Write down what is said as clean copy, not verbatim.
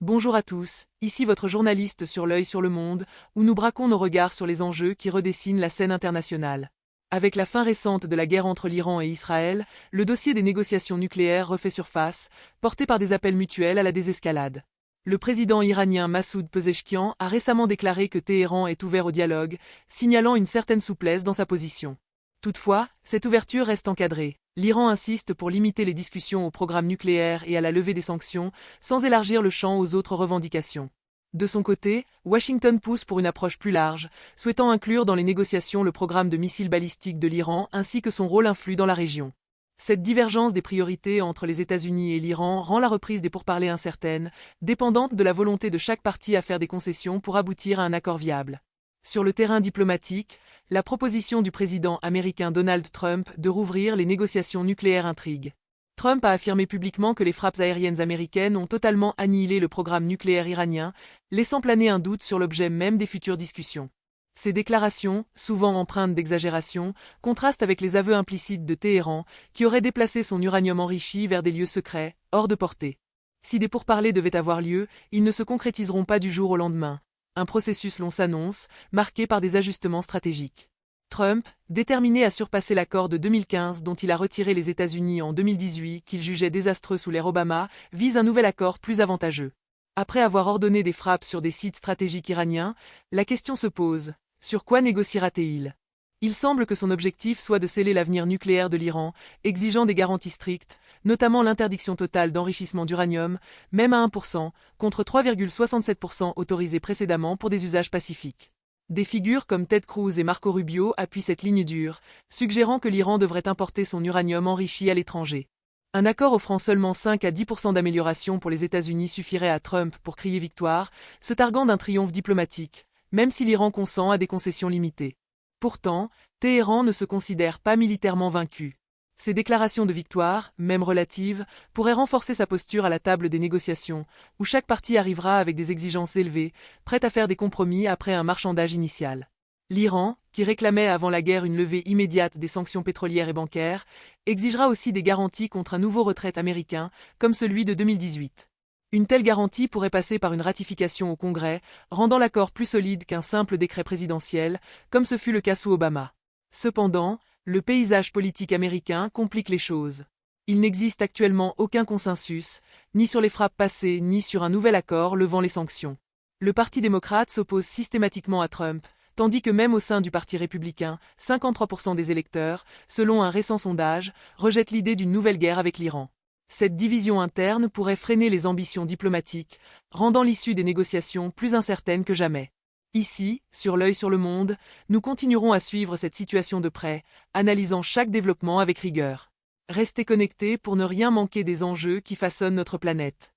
Bonjour à tous, ici votre journaliste sur l'œil sur le monde, où nous braquons nos regards sur les enjeux qui redessinent la scène internationale. Avec la fin récente de la guerre entre l'Iran et Israël, le dossier des négociations nucléaires refait surface, porté par des appels mutuels à la désescalade. Le président iranien Massoud Pezeshkian a récemment déclaré que Téhéran est ouvert au dialogue, signalant une certaine souplesse dans sa position. Toutefois, cette ouverture reste encadrée. L'Iran insiste pour limiter les discussions au programme nucléaire et à la levée des sanctions, sans élargir le champ aux autres revendications. De son côté, Washington pousse pour une approche plus large, souhaitant inclure dans les négociations le programme de missiles balistiques de l'Iran ainsi que son rôle influe dans la région. Cette divergence des priorités entre les États-Unis et l'Iran rend la reprise des pourparlers incertaine, dépendante de la volonté de chaque partie à faire des concessions pour aboutir à un accord viable. Sur le terrain diplomatique, la proposition du président américain Donald Trump de rouvrir les négociations nucléaires intrigue. Trump a affirmé publiquement que les frappes aériennes américaines ont totalement annihilé le programme nucléaire iranien, laissant planer un doute sur l'objet même des futures discussions. Ces déclarations, souvent empreintes d'exagération, contrastent avec les aveux implicites de Téhéran, qui aurait déplacé son uranium enrichi vers des lieux secrets, hors de portée. Si des pourparlers devaient avoir lieu, ils ne se concrétiseront pas du jour au lendemain. Un processus long s'annonce, marqué par des ajustements stratégiques. Trump, déterminé à surpasser l'accord de 2015 dont il a retiré les États-Unis en 2018 qu'il jugeait désastreux sous l'ère Obama, vise un nouvel accord plus avantageux. Après avoir ordonné des frappes sur des sites stratégiques iraniens, la question se pose, sur quoi négociera-t-il ? Il semble que son objectif soit de sceller l'avenir nucléaire de l'Iran, exigeant des garanties strictes, notamment l'interdiction totale d'enrichissement d'uranium, même à 1%, contre 3,67% autorisés précédemment pour des usages pacifiques. Des figures comme Ted Cruz et Marco Rubio appuient cette ligne dure, suggérant que l'Iran devrait importer son uranium enrichi à l'étranger. Un accord offrant seulement 5 à 10% d'amélioration pour les États-Unis suffirait à Trump pour crier victoire, se targuant d'un triomphe diplomatique, même si l'Iran consent à des concessions limitées. Pourtant, Téhéran ne se considère pas militairement vaincu. Ces déclarations de victoire, même relatives, pourraient renforcer sa posture à la table des négociations, où chaque partie arrivera avec des exigences élevées, prête à faire des compromis après un marchandage initial. L'Iran, qui réclamait avant la guerre une levée immédiate des sanctions pétrolières et bancaires, exigera aussi des garanties contre un nouveau retrait américain, comme celui de 2018. Une telle garantie pourrait passer par une ratification au Congrès, rendant l'accord plus solide qu'un simple décret présidentiel, comme ce fut le cas sous Obama. Cependant, le paysage politique américain complique les choses. Il n'existe actuellement aucun consensus, ni sur les frappes passées, ni sur un nouvel accord levant les sanctions. Le Parti démocrate s'oppose systématiquement à Trump, tandis que même au sein du Parti républicain, 53% des électeurs, selon un récent sondage, rejettent l'idée d'une nouvelle guerre avec l'Iran. Cette division interne pourrait freiner les ambitions diplomatiques, rendant l'issue des négociations plus incertaine que jamais. Ici, sur l'œil sur le monde, nous continuerons à suivre cette situation de près, analysant chaque développement avec rigueur. Restez connectés pour ne rien manquer des enjeux qui façonnent notre planète.